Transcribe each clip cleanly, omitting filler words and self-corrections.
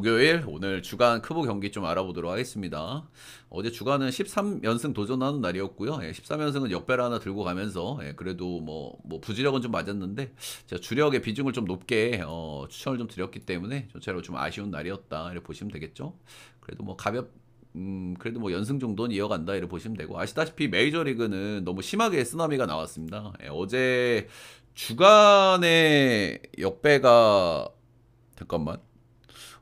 목요일 오늘 주간 크보 경기 좀 알아보도록 하겠습니다. 어제 주간은 13연승 도전하는 날이었고요. 13연승은 역배를 하나 들고 가면서 그래도 뭐 부주력은 좀 맞았는데 제가 주력의 비중을 좀 높게 추천을 좀 드렸기 때문에 전체로 좀 아쉬운 날이었다 이렇게 보시면 되겠죠. 그래도 뭐 그래도 뭐 연승 정도는 이어간다 이렇게 보시면 되고, 아시다시피 메이저리그는 너무 심하게 쓰나미가 나왔습니다. 어제 주간에 역배가 잠깐만,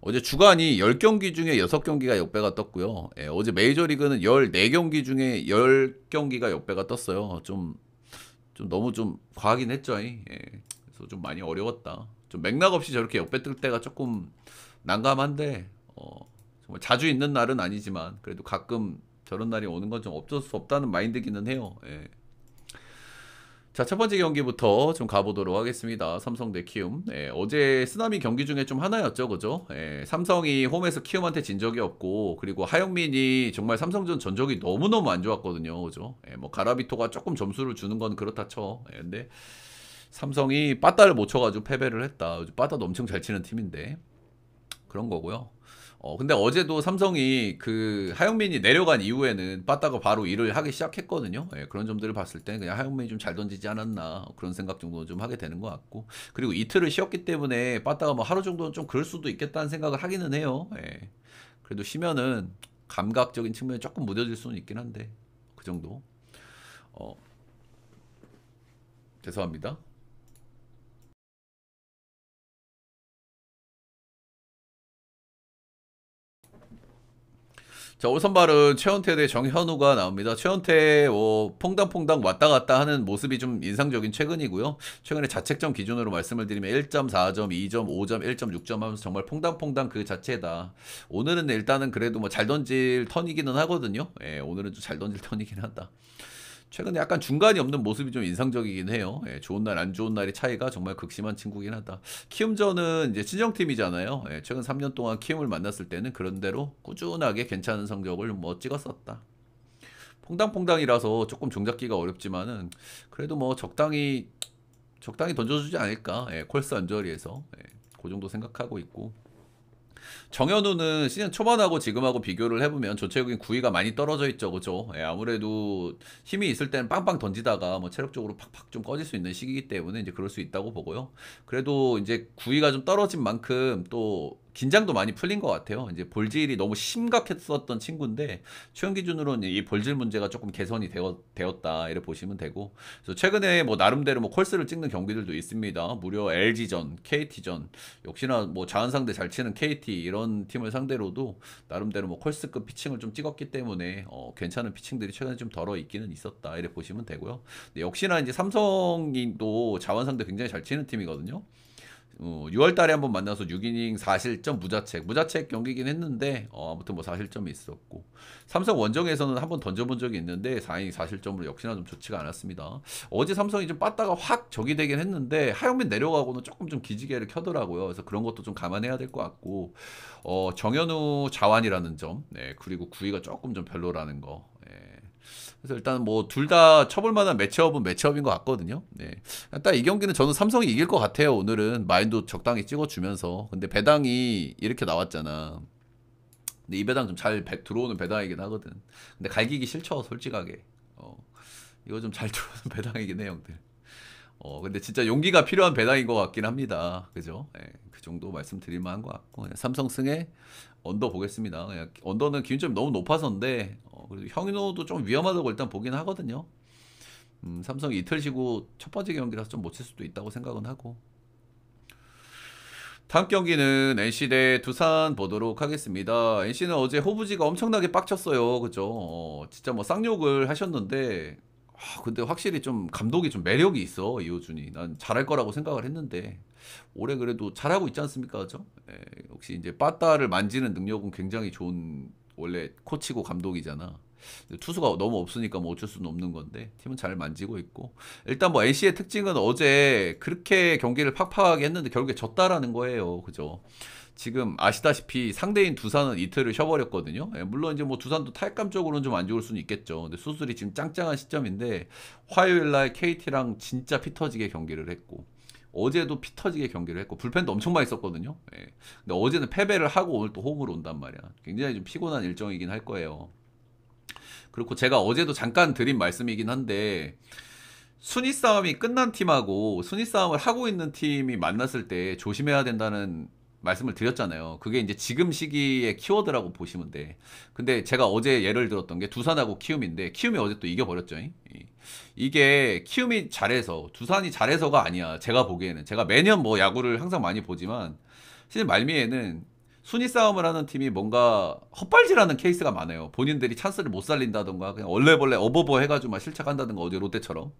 어제 주간이 10경기 중에 6경기가 역배가 떴고요. 어제 메이저리그는 14경기 중에 10경기가 역배가 떴어요. 좀 너무 좀 과하긴 했죠. 그래서 좀 많이 어려웠다. 좀 맥락 없이 저렇게 역배 뜰 때가 조금 난감한데, 정말 자주 있는 날은 아니지만 그래도 가끔 저런 날이 오는 건 좀 어쩔 수 없다는 마인드기는 해요. 자, 첫 번째 경기부터 좀 가보도록 하겠습니다. 삼성 대 키움. 어제 쓰나미 경기 중에 좀 하나였죠, 그죠? 삼성이 홈에서 키움한테 진 적이 없고, 그리고 하영민이 정말 삼성전 전적이 너무너무 안 좋았거든요, 그죠? 뭐 가라비토가 조금 점수를 주는 건 그렇다 쳐. 근데 삼성이 빠따를 못 쳐가지고 패배를 했다. 빠따도 엄청 잘 치는 팀인데 그런 거고요. 근데 어제도 삼성이 그 하영민이 내려간 이후에는 빠따가 바로 일을 하기 시작했거든요. 그런 점들을 봤을 때 그냥 하영민이 좀 잘 던지지 않았나 그런 생각 정도는 좀 하게 되는 것 같고, 그리고 이틀을 쉬었기 때문에 빠따가 뭐 하루 정도는 좀 그럴 수도 있겠다는 생각을 하기는 해요. 그래도 쉬면은 감각적인 측면이 조금 무뎌질 수는 있긴 한데 그 정도. 어, 죄송합니다. 자, 올 선발은 최원태 대 정현우가 나옵니다. 최원태 퐁당퐁당 왔다 갔다 하는 모습이 좀 인상적인 최근이고요. 최근에 자책점 기준으로 말씀을 드리면 1.4점, 2점, 5점, 1.6점 하면서 정말 퐁당퐁당 그 자체다. 오늘은 일단은 그래도 뭐 잘 던질 턴이기는 하거든요. 오늘은 좀 잘 던질 턴이긴 하다. 최근에 약간 중간이 없는 모습이 좀 인상적이긴 해요. 좋은 날, 안 좋은 날의 차이가 정말 극심한 친구긴 하다. 키움전은 이제 친정팀이잖아요. 최근 3년 동안 키움을 만났을 때는 그런대로 꾸준하게 괜찮은 성적을 뭐 찍었었다. 퐁당퐁당이라서 조금 종잡기가 어렵지만은 그래도 뭐 적당히 던져주지 않을까. 콜스 언저리에서 그 정도 생각하고 있고, 정현우는 시즌 초반하고 지금하고 비교를 해보면 전체적인 구위가 많이 떨어져 있죠, 그죠? 아무래도 힘이 있을 때는 빵빵 던지다가 뭐 체력적으로 팍팍 좀 꺼질 수 있는 시기이기 때문에 이제 그럴 수 있다고 보고요. 그래도 이제 구위가 좀 떨어진 만큼 또 긴장도 많이 풀린 것 같아요. 이제 볼질이 너무 심각했었던 친구인데 최근 기준으로는 이 볼질 문제가 조금 개선이 되었다 이렇게 보시면 되고, 그래서 최근에 뭐 나름대로 뭐 콜스를 찍는 경기들도 있습니다. 무려 LG전, KT전, 역시나 뭐 자은 상대 잘 치는 KT 이런 팀을 상대로도 나름대로 뭐 콜스급 피칭을 좀 찍었기 때문에 괜찮은 피칭들이 최근에 좀 덜어 있기는 있었다 이렇게 보시면 되고요. 근데 역시나 이제 삼성이 또 자원 상대 굉장히 잘 치는 팀이거든요. 6월 달에 한번 만나서 6이닝 4실점 무자책 경기긴 했는데 아무튼 뭐 4실점이 있었고, 삼성 원정에서는 한번 던져본 적이 있는데 4이닝 4실점으로 역시나 좀 좋지가 않았습니다. 어제 삼성이 좀 빠따가 확 적이 되긴 했는데 하영민 내려가고는 조금 좀 기지개를 켜더라고요. 그래서 그런 것도 좀 감안해야 될 것 같고, 정현우 자완이라는 점, 그리고 구위가 조금 좀 별로라는 거. 그래서 일단 뭐 둘 다 쳐볼 만한 매치업은 매치업인 것 같거든요. 딱 이 경기는 저는 삼성이 이길 것 같아요. 오늘은 마인도 적당히 찍어주면서. 근데 배당이 이렇게 나왔잖아. 근데 이 배당 좀 잘 들어오는 배당이긴 하거든. 근데 갈기기 싫죠, 솔직하게. 이거 좀 잘 들어오는 배당이긴 해, 형들. 근데 진짜 용기가 필요한 배당인 것 같긴 합니다. 그죠? 그 정도 말씀드릴 만한 것 같고, 그냥 삼성 승에 언더 보겠습니다. 그냥 언더는 기준점이 너무 높아서인데, 그래도 형이노도 좀 위험하다고 일단 보긴 하거든요. 삼성이 이틀 쉬고 첫 번째 경기라서 좀 못 칠 수도 있다고 생각은 하고. 다음 경기는 NC 대 두산 보도록 하겠습니다. NC는 어제 호부지가 엄청나게 빡쳤어요. 그죠? 진짜 뭐 쌍욕을 하셨는데, 근데 확실히 좀 감독이 좀 매력이 있어, 이호준이. 난 잘할 거라고 생각을 했는데 올해 그래도 잘하고 있지 않습니까, 그죠? 역시 이제 빠따를 만지는 능력은 굉장히 좋은 원래 코치고 감독이잖아. 투수가 너무 없으니까 뭐 어쩔 수는 없는 건데 팀은 잘 만지고 있고, 일단 뭐 NC의 특징은 어제 그렇게 경기를 팍팍하게 했는데 결국에 졌다라는 거예요, 그죠? 지금 아시다시피 상대인 두산은 이틀을 쉬어버렸거든요. 물론 이제 뭐 두산도 타격감적으로는 좀 안 좋을 수는 있겠죠. 근데 수술이 지금 짱짱한 시점인데 화요일 날 KT랑 진짜 피 터지게 경기를 했고, 어제도 피 터지게 경기를 했고 불펜도 엄청 많이 썼거든요. 예. 근데 어제는 패배를 하고 오늘 또 홈으로 온단 말이야. 굉장히 좀 피곤한 일정이긴 할 거예요. 그렇고 제가 어제도 잠깐 드린 말씀이긴 한데 순위 싸움이 끝난 팀하고 순위 싸움을 하고 있는 팀이 만났을 때 조심해야 된다는 말씀을 드렸잖아요. 그게 이제 지금 시기의 키워드라고 보시면 돼. 근데 제가 어제 예를 들었던 게 두산하고 키움인데 키움이 어제 또 이겨버렸죠. 이게 키움이 잘해서 두산이 잘해서가 아니야. 제가 보기에는 제가 매년 뭐 야구를 항상 많이 보지만 시즌 말미에는 순위 싸움을 하는 팀이 뭔가 헛발질하는 케이스가 많아요. 본인들이 찬스를 못 살린다던가 그냥 얼레벌레 어버버 해가지고 막 실책한다던가 어제 롯데처럼.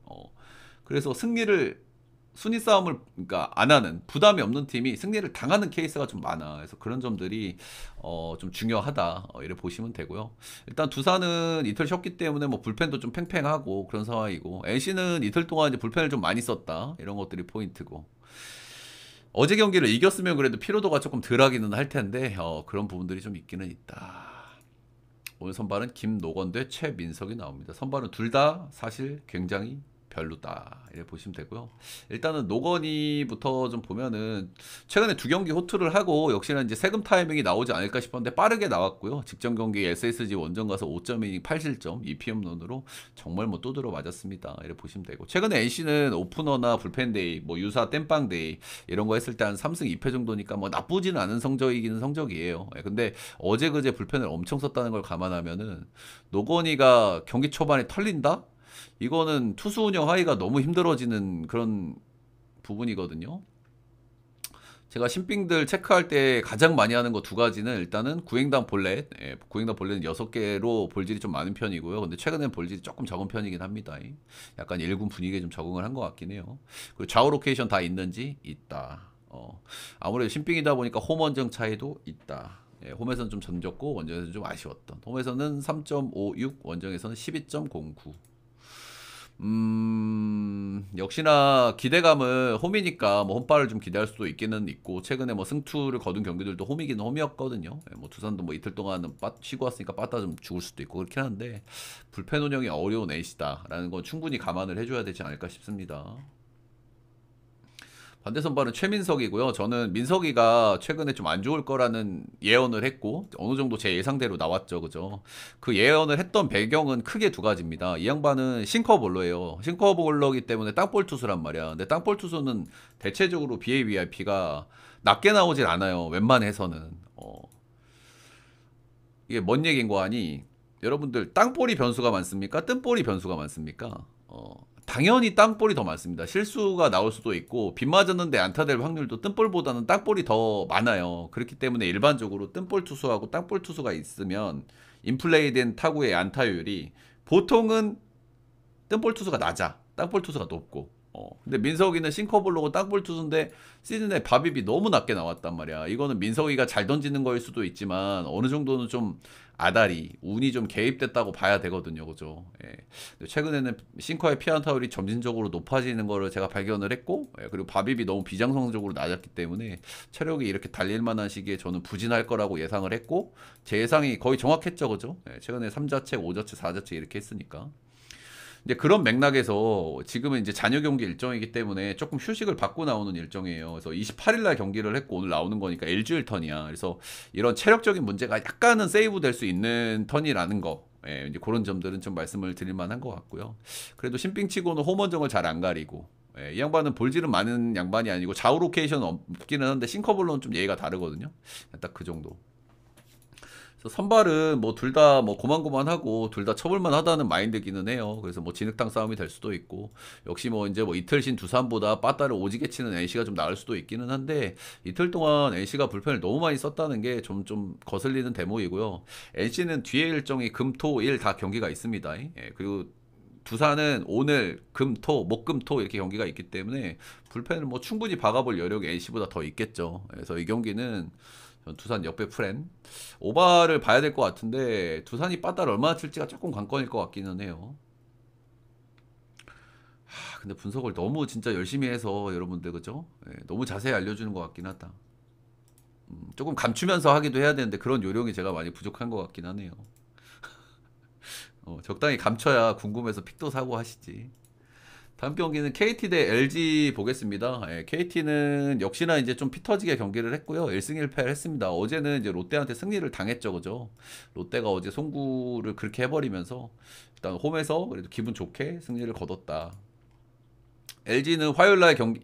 그래서 승리를 순위 싸움을 그러니까 안 하는 부담이 없는 팀이 승리를 당하는 케이스가 좀 많아. 그래서 그런 점들이 좀 중요하다. 이렇게 보시면 되고요. 일단 두산은 이틀 쉬었기 때문에 뭐 불펜도 좀 팽팽하고 그런 상황이고 NC는 이틀 동안 이제 불펜을 좀 많이 썼다. 이런 것들이 포인트고. 어제 경기를 이겼으면 그래도 피로도가 조금 덜하기는 할 텐데 그런 부분들이 좀 있기는 있다. 오늘 선발은 김노건 대 최민석이 나옵니다. 선발은 둘 다 사실 굉장히 별로다 이렇게 보시면 되고요. 일단은 노건이부터 좀 보면은 최근에 두 경기 호투를 하고 역시나 이제 세금 타이밍이 나오지 않을까 싶었는데 빠르게 나왔고요. 직전 경기 SSG 원정 가서 5.2 8실점 2피홈런으로 정말 뭐 두드러 맞았습니다. 이렇게 보시면 되고 최근에 NC는 오프너나 불펜데이 뭐 유사 땜빵데이 이런 거 했을 때 한 3승 2패 정도니까 뭐 나쁘지는 않은 성적이기는 성적이에요. 근데 어제 그제 불펜을 엄청 썼다는 걸 감안하면은 노건이가 경기 초반에 털린다? 이거는 투수 운영 하기가 너무 힘들어지는 그런 부분이거든요. 제가 신빙들 체크할 때 가장 많이 하는 거 두 가지는 일단은 구행당 볼넷, 구행당 볼넷은 6개로 볼질이 좀 많은 편이고요. 근데 최근엔 볼질이 조금 적은 편이긴 합니다. 약간 1군 분위기에 좀 적응을 한 것 같긴 해요. 그리고 좌우 로케이션 다 있는지 있다. 아무래도 신빙이다 보니까 홈 원정 차이도 있다. 홈에서는 좀 전졌고 원정에서는 좀 아쉬웠던. 홈에서는 3.56, 원정에서는 12.09. 역시나 기대감을 홈이니까 뭐 홈발을 좀 기대할 수도 있기는 있고 최근에 뭐 승투를 거둔 경기들도 홈이긴 홈이었거든요. 뭐 두산도 뭐 이틀 동안은 쉬고 왔으니까 빠따 좀 죽을 수도 있고 그렇긴 한데 불펜 운영이 어려운 NC다라는 건 충분히 감안을 해줘야 되지 않을까 싶습니다. 반대 선발은 최민석이고요. 저는 민석이가 최근에 좀 안 좋을 거라는 예언을 했고 어느 정도 제 예상대로 나왔죠. 그죠? 그 예언을 했던 배경은 크게 두 가지입니다. 이 양반은 싱커볼러예요. 싱커볼러기 때문에 땅볼 투수란 말이야. 근데 땅볼 투수는 대체적으로 BABIP가 낮게 나오질 않아요. 웬만해서는. 이게 뭔 얘기인 거 아니? 여러분들 땅볼이 변수가 많습니까? 뜬볼이 변수가 많습니까? 당연히 땅볼이 더 많습니다. 실수가 나올 수도 있고 빗 맞았는데 안타될 확률도 뜬볼보다는 땅볼이 더 많아요. 그렇기 때문에 일반적으로 뜬볼 투수하고 땅볼 투수가 있으면 인플레이된 타구의 안타율이 보통은 뜬볼 투수가 낮아. 땅볼 투수가 높고. 근데 민석이는 싱커볼로고 땅볼 투수인데 시즌에 밥입이 너무 낮게 나왔단 말이야. 이거는 민석이가 잘 던지는 거일 수도 있지만 어느 정도는 좀 아다리, 운이 좀 개입됐다고 봐야 되거든요. 그죠? 근데 최근에는 싱커의 피안타율이 점진적으로 높아지는 거를 제가 발견을 했고 그리고 밥입이 너무 비정상적으로 낮았기 때문에 체력이 이렇게 달릴 만한 시기에 저는 부진할 거라고 예상을 했고 제 예상이 거의 정확했죠. 그죠? 최근에 3자책, 5자책, 4자책 이렇게 했으니까. 이제 그런 맥락에서 지금은 이제 잔여 경기 일정이기 때문에 조금 휴식을 받고 나오는 일정이에요. 그래서 28일 날 경기를 했고 오늘 나오는 거니까 일주일 턴이야. 그래서 이런 체력적인 문제가 약간은 세이브 될 수 있는 턴이라는 거. 이제 그런 점들은 좀 말씀을 드릴 만한 것 같고요. 그래도 신빙치고는 홈원정을 잘 안 가리고 이 양반은 볼질은 많은 양반이 아니고 좌우 로케이션 없기는 한데 싱커볼로는 좀 예의가 다르거든요. 딱 그 정도. 선발은 뭐 둘 다 뭐 고만고만하고 둘 다 쳐볼만 하다는 마인드기는 해요. 그래서 뭐 진흙탕 싸움이 될 수도 있고 역시 뭐 이제 뭐 이틀 신 두산보다 빠따를 오지게 치는 NC가 좀 나을 수도 있기는 한데 이틀 동안 NC가 불펜을 너무 많이 썼다는 게 좀 거슬리는 대목이고요. NC는 뒤에 일정이 금, 토, 일 다 경기가 있습니다. 그리고 두산은 오늘 금, 토, 목, 금, 토 이렇게 경기가 있기 때문에 불펜을 뭐 충분히 박아볼 여력이 NC보다 더 있겠죠. 그래서 이 경기는 두산 역배 프렌 오바를 봐야 될 것 같은데 두산이 빠따를 얼마나 칠지가 조금 관건일 것 같기는 해요. 근데 분석을 너무 진짜 열심히 해서 여러분들 그죠? 너무 자세히 알려주는 것 같긴 하다. 조금 감추면서 하기도 해야 되는데 그런 요령이 제가 많이 부족한 것 같긴 하네요. 적당히 감춰야 궁금해서 픽도 사고 하시지. 다음 경기는 KT 대 LG 보겠습니다. 예, KT는 역시나 이제 좀 피터지게 경기를 했고요. 1승 1패를 했습니다. 어제는 이제 롯데한테 승리를 당했죠, 그죠? 롯데가 어제 송구를 그렇게 해버리면서 일단 홈에서 그래도 기분 좋게 승리를 거뒀다. LG는 화요일 날 경기,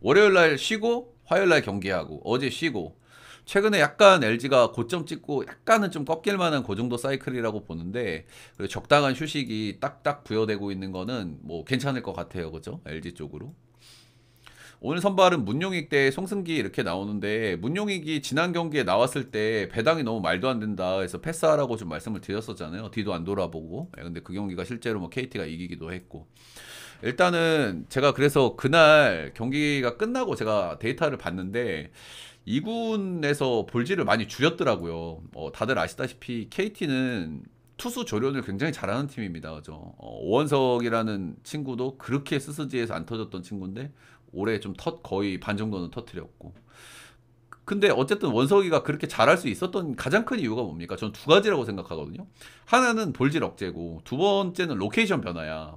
월요일 날 쉬고 화요일 날 경기하고 어제 쉬고 최근에 약간 LG가 고점 찍고 약간은 좀 꺾일 만한 그 정도 사이클이라고 보는데 그리고 적당한 휴식이 딱딱 부여되고 있는 거는 뭐 괜찮을 것 같아요. 그죠? LG 쪽으로. 오늘 선발은 문용익 대 송승기 이렇게 나오는데 문용익이 지난 경기에 나왔을 때 배당이 너무 말도 안 된다 해서 패스하라고 좀 말씀을 드렸었잖아요. 뒤도 안 돌아보고. 근데 그 경기가 실제로 뭐 KT가 이기기도 했고. 일단은 제가 그래서 그날 경기가 끝나고 제가 데이터를 봤는데 2군에서 볼질을 많이 줄였더라고요. 다들 아시다시피 KT는 투수 조련을 굉장히 잘하는 팀입니다. 그죠? 오원석이라는 친구도 그렇게 스스지에서 안 터졌던 친구인데 올해 좀 거의 반 정도는 터트렸고. 근데 어쨌든 원석이가 그렇게 잘할 수 있었던 가장 큰 이유가 뭡니까? 저는 두 가지라고 생각하거든요. 하나는 볼질 억제고 두 번째는 로케이션 변화야.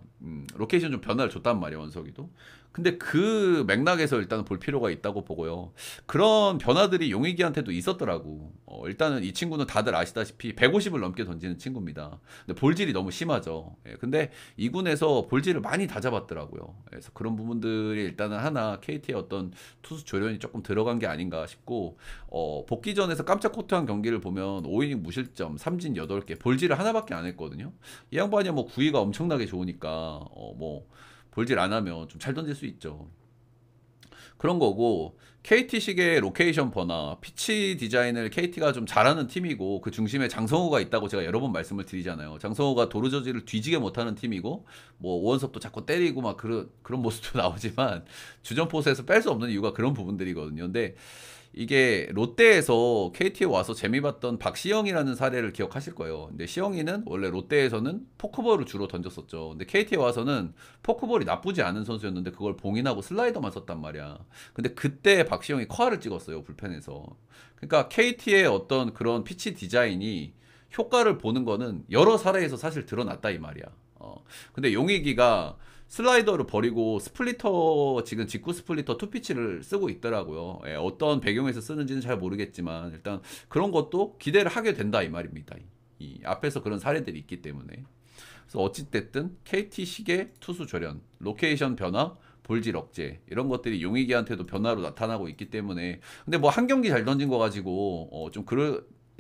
로케이션 좀 변화를 줬단 말이야, 원석이도. 근데 그 맥락에서 일단은 볼 필요가 있다고 보고요. 그런 변화들이 용익이한테도 있었더라고. 일단은 이 친구는 다들 아시다시피 150을 넘게 던지는 친구입니다. 근데 볼질이 너무 심하죠. 근데 2군에서 볼질을 많이 다 잡았더라고요. 그래서 그런 부분들이 일단은 하나 KT의 어떤 투수 조련이 조금 들어간 게 아닌가 싶고, 복귀전에서 깜짝 코트한 경기를 보면 5이닝 무실점, 삼진 8개, 볼질을 하나밖에 안 했거든요. 이 양반이 뭐 구위가 엄청나게 좋으니까, 뭐, 볼질 안 하면 좀 잘 던질 수 있죠. 그런 거고 KT식의 로케이션 번화 피치 디자인을 KT가 좀 잘하는 팀이고 그 중심에 장성호가 있다고 제가 여러 번 말씀을 드리잖아요. 장성호가 도루저지를 뒤지게 못하는 팀이고 뭐 오원석도 자꾸 때리고 막 그런 모습도 나오지만 주전포수에서 뺄 수 없는 이유가 그런 부분들이거든요. 근데 이게 롯데에서 KT에 와서 재미 봤던 박시영이라는 사례를 기억하실 거예요. 근데 시영이는 원래 롯데에서는 포크볼을 주로 던졌었죠. 근데 KT에 와서는 포크볼이 나쁘지 않은 선수였는데 그걸 봉인하고 슬라이더만 썼단 말이야. 근데 그때 박시영이 커아를 찍었어요, 불펜에서. 그러니까 KT의 어떤 그런 피치 디자인이 효과를 보는 거는 여러 사례에서 사실 드러났다 이 말이야. 근데 용익이가 슬라이더를 버리고 스플리터 지금 직구 스플리터 투피치를 쓰고 있더라고요. 어떤 배경에서 쓰는지는 잘 모르겠지만 일단 그런 것도 기대를 하게 된다 이 말입니다. 이 앞에서 그런 사례들이 있기 때문에. 그래서 어찌됐든 KT식의 투수 조련, 로케이션 변화, 볼질 억제 이런 것들이 용익이한테도 변화로 나타나고 있기 때문에 근데 뭐 한 경기 잘 던진 거 가지고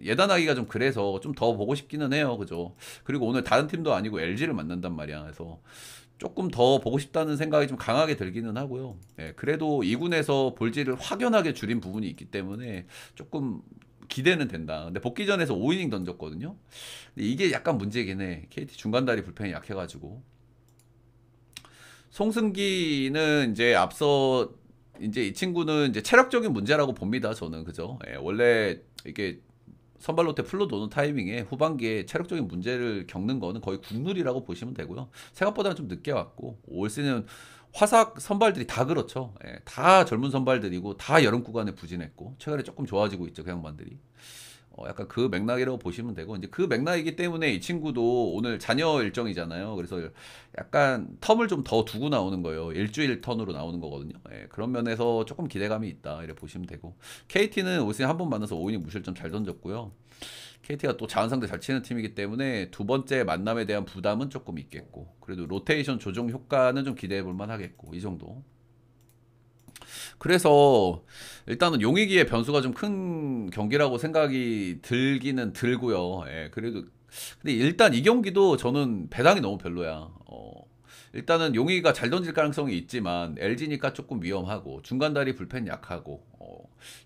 예단하기가 좀 그래서 좀 더 보고 싶기는 해요. 그죠? 그리고 오늘 다른 팀도 아니고 LG를 만난단 말이야. 그래서 조금 더 보고 싶다는 생각이 좀 강하게 들기는 하고요. 그래도 2군에서 볼질을 확연하게 줄인 부분이 있기 때문에 조금 기대는 된다. 근데 복귀전에서 5이닝 던졌거든요. 근데 이게 약간 문제긴 해. KT 중간다리 불펜이 약해가지고. 송승기는 이제 앞서 이제 이 친구는 이제 체력적인 문제라고 봅니다. 저는 그죠. 원래 이게 선발 로테 풀로 도는 타이밍에 후반기에 체력적인 문제를 겪는 거는 거의 국룰이라고 보시면 되고요. 생각보다는 좀 늦게 왔고 올 시즌 화삭 선발들이 다 그렇죠. 다 젊은 선발들이고 다 여름 구간에 부진했고 최근에 조금 좋아지고 있죠. 그 양반들이. 약간 그 맥락이라고 보시면 되고 이제 그 맥락이기 때문에 이 친구도 오늘 잔여 일정이잖아요. 그래서 약간 텀을 좀 더 두고 나오는 거예요. 일주일 턴으로 나오는 거거든요. 그런 면에서 조금 기대감이 있다 이렇게 보시면 되고 KT는 올 시즌 한 번 만나서 5이닝 무실점 잘 던졌고요. KT가 또 자은상대 잘 치는 팀이기 때문에 두 번째 만남에 대한 부담은 조금 있겠고 그래도 로테이션 조정 효과는 좀 기대해 볼 만하겠고 이 정도. 그래서 일단은 용익이의 변수가 좀 큰 경기라고 생각이 들기는 들고요. 그래도 근데 일단 이 경기도 저는 배당이 너무 별로야. 일단은 용익이가 잘 던질 가능성이 있지만 LG니까 조금 위험하고 중간다리 불펜 약하고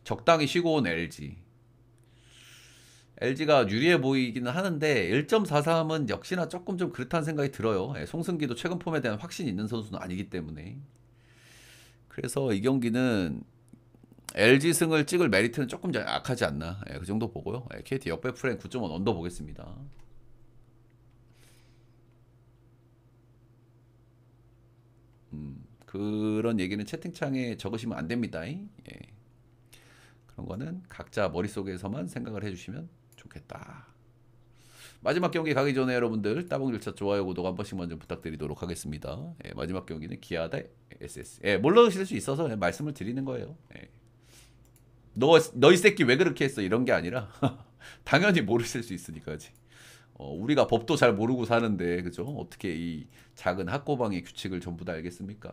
적당히 쉬고 온 LG. LG가 유리해 보이기는 하는데 1.43은 역시나 조금 좀 그렇다는 생각이 들어요. 송승기도 최근 폼에 대한 확신이 있는 선수는 아니기 때문에. 그래서 이 경기는 LG 승을 찍을 메리트는 조금 약하지 않나. 그 정도 보고요. KT 역배 프레임 9.1 언더 보겠습니다. 그런 얘기는 채팅창에 적으시면 안 됩니다. 그런 거는 각자 머릿속에서만 생각을 해주시면 좋겠다. 마지막 경기 가기 전에 여러분들 따봉 절차 좋아요 구독 한 번씩만 좀 부탁드리도록 하겠습니다. 예, 마지막 경기는 기아 대 SS. 예, 모르실 수 있어서 예, 말씀을 드리는 거예요. 예. 너 이 새끼 왜 그렇게 했어 이런 게 아니라 당연히 모르실 수 있으니까지. 우리가 법도 잘 모르고 사는데 그죠? 어떻게 이 작은 학고방의 규칙을 전부 다 알겠습니까?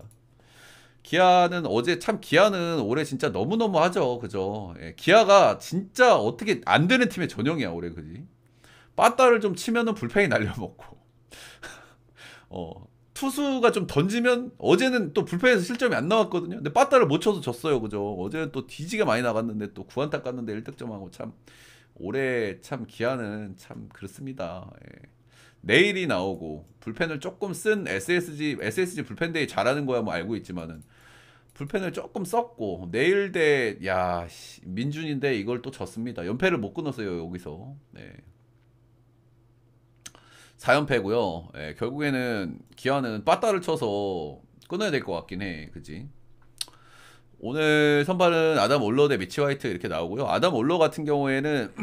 기아는 어제 참 기아는 올해 진짜 너무너무 하죠. 그죠? 예, 기아가 진짜 어떻게 안 되는 팀의 전형이야, 올해. 그지? 빠따를 좀 치면은 불펜이 날려먹고. 투수가 좀 던지면 어제는 또 불펜에서 실점이 안 나왔거든요. 근데 빠따를 못 쳐서 졌어요. 그죠? 어제는 또 뒤지게 많이 나갔는데 또 9안타 깠는데 1득점하고 참 올해 참 기아는 참 그렇습니다. 예. 내일이 나오고 불펜을 조금 쓴 SSG 불펜데이 잘하는 거야 뭐 알고 있지만은 불펜을 조금 썼고 내일 대 야 민준인데 이걸 또 졌습니다. 연패를 못 끊었어요 여기서. 네. 4연패고요. 예, 결국에는 기아는 빠따를 쳐서 끊어야 될 것 같긴 해. 그지? 오늘 선발은 아담 올러 대 미치 화이트 이렇게 나오고요. 아담 올러 같은 경우에는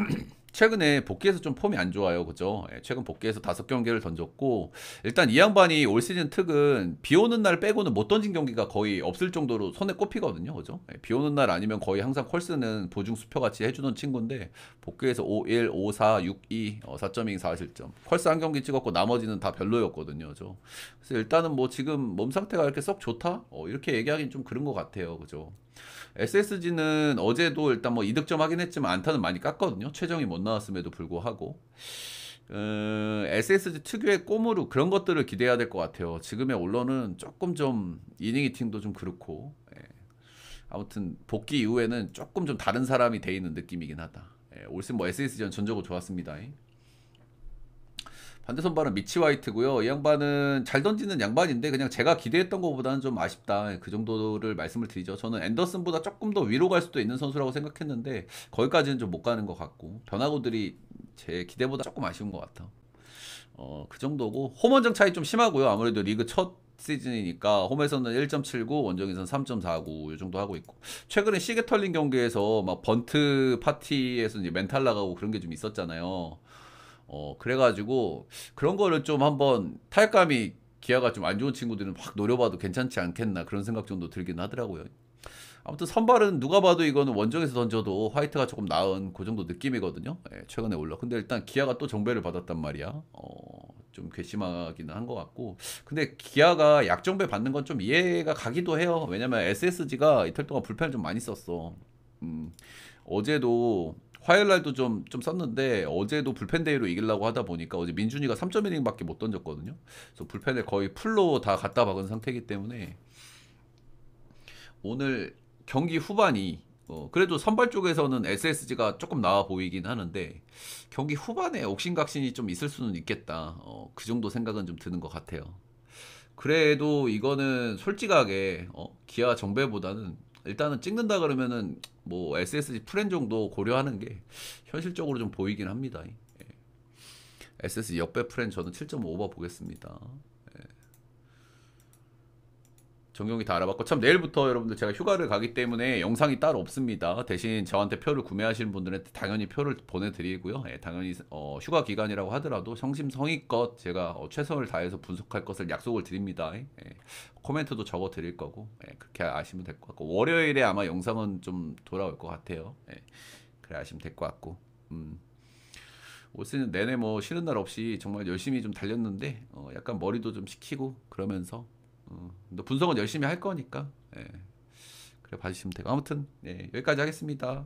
최근에 복귀해서 좀 폼이 안 좋아요. 그죠? 예, 최근 복귀해서 5경기를 던졌고 일단 이 양반이 올 시즌 특은 비 오는 날 빼고는 못 던진 경기가 거의 없을 정도로 손에 꼽히거든요. 그죠? 예, 비 오는 날 아니면 거의 항상 콜스는 보증 수표같이 해주던 친구인데 복귀해서 5-1, 5-4, 6-2, 4.2, 4실점. 콜스 한 경기 찍었고 나머지는 다 별로였거든요. 그죠? 그래서 일단은 뭐 지금 몸 상태가 이렇게 썩 좋다? 이렇게 얘기하기는 좀 그런 것 같아요. 그죠? SSG는 어제도 일단 뭐 2득점 하긴 했지만 안타는 많이 깠거든요. 최정이 못 나왔음에도 불구하고. SSG 특유의 꼼으로 그런 것들을 기대해야 될 것 같아요. 지금의 올러는 조금 좀 이닝 히팅도 좀 그렇고. 예. 아무튼 복귀 이후에는 조금 좀 다른 사람이 돼 있는 느낌이긴 하다. 예. 올 시즌 뭐 SSG는 전적으로 좋았습니다. 반대 선발은 미치 화이트고요. 이 양반은 잘 던지는 양반인데 그냥 제가 기대했던 것보다는 좀 아쉽다. 그 정도를 말씀을 드리죠. 저는 앤더슨보다 조금 더 위로 갈 수도 있는 선수라고 생각했는데 거기까지는 좀 못 가는 것 같고 변화구들이 제 기대보다 조금 아쉬운 것 같아. 그 정도고 홈원정 차이 좀 심하고요. 아무래도 리그 첫 시즌이니까 홈에서는 1.79, 원정에서는 3.49 이 정도 하고 있고 최근에 시계 털린 경기에서 막 번트 파티에서 이제 멘탈 나가고 그런 게 좀 있었잖아요. 그래가지고 그런 거를 좀 한번 타격감이 기아가 좀 안 좋은 친구들은 확 노려봐도 괜찮지 않겠나 그런 생각 정도 들긴 하더라고요. 아무튼 선발은 누가 봐도 이거는 원정에서 던져도 화이트가 조금 나은 그 정도 느낌이거든요. 예, 최근에 올라. 근데 일단 기아가 또 정배를 받았단 말이야. 좀 괘씸하기는 한 것 같고. 근데 기아가 약정배 받는 건 좀 이해가 가기도 해요. 왜냐면 SSG가 이틀 동안 불펜을 좀 많이 썼어. 어제도 화요일 날도 좀 썼는데 어제도 불펜 대회로 이기려고 하다 보니까 어제 민준이가 3.1이닝밖에 못 던졌거든요. 그래서 불펜을 거의 풀로 다 갖다 박은 상태이기 때문에 오늘 경기 후반이 그래도 선발 쪽에서는 SSG가 조금 나아 보이긴 하는데 경기 후반에 옥신각신이 좀 있을 수는 있겠다. 그 정도 생각은 좀 드는 것 같아요. 그래도 이거는 솔직하게 기아 정배보다는 일단은 찍는다 그러면은 뭐 SSG 프렌 정도 고려하는 게 현실적으로 좀 보이긴 합니다. 예. SSG 역배 프렌 저는 7.5바 보겠습니다. 전경기 다 알아봤고 참 내일부터 여러분들 제가 휴가를 가기 때문에 영상이 따로 없습니다. 대신 저한테 표를 구매하시는 분들한테 당연히 표를 보내드리고요. 예, 당연히 휴가 기간이라고 하더라도 성심성의껏 제가 최선을 다해서 분석할 것을 약속을 드립니다. 예, 코멘트도 적어 드릴 거고 그렇게 아시면 될 것 같고 월요일에 아마 영상은 좀 돌아올 것 같아요. 그래 아시면 될 것 같고 올 시즌 내내 뭐 쉬는 날 없이 정말 열심히 좀 달렸는데 약간 머리도 좀 식히고 그러면서 분석은 열심히 할 거니까 그래 봐주시면 되고 아무튼 여기까지 하겠습니다.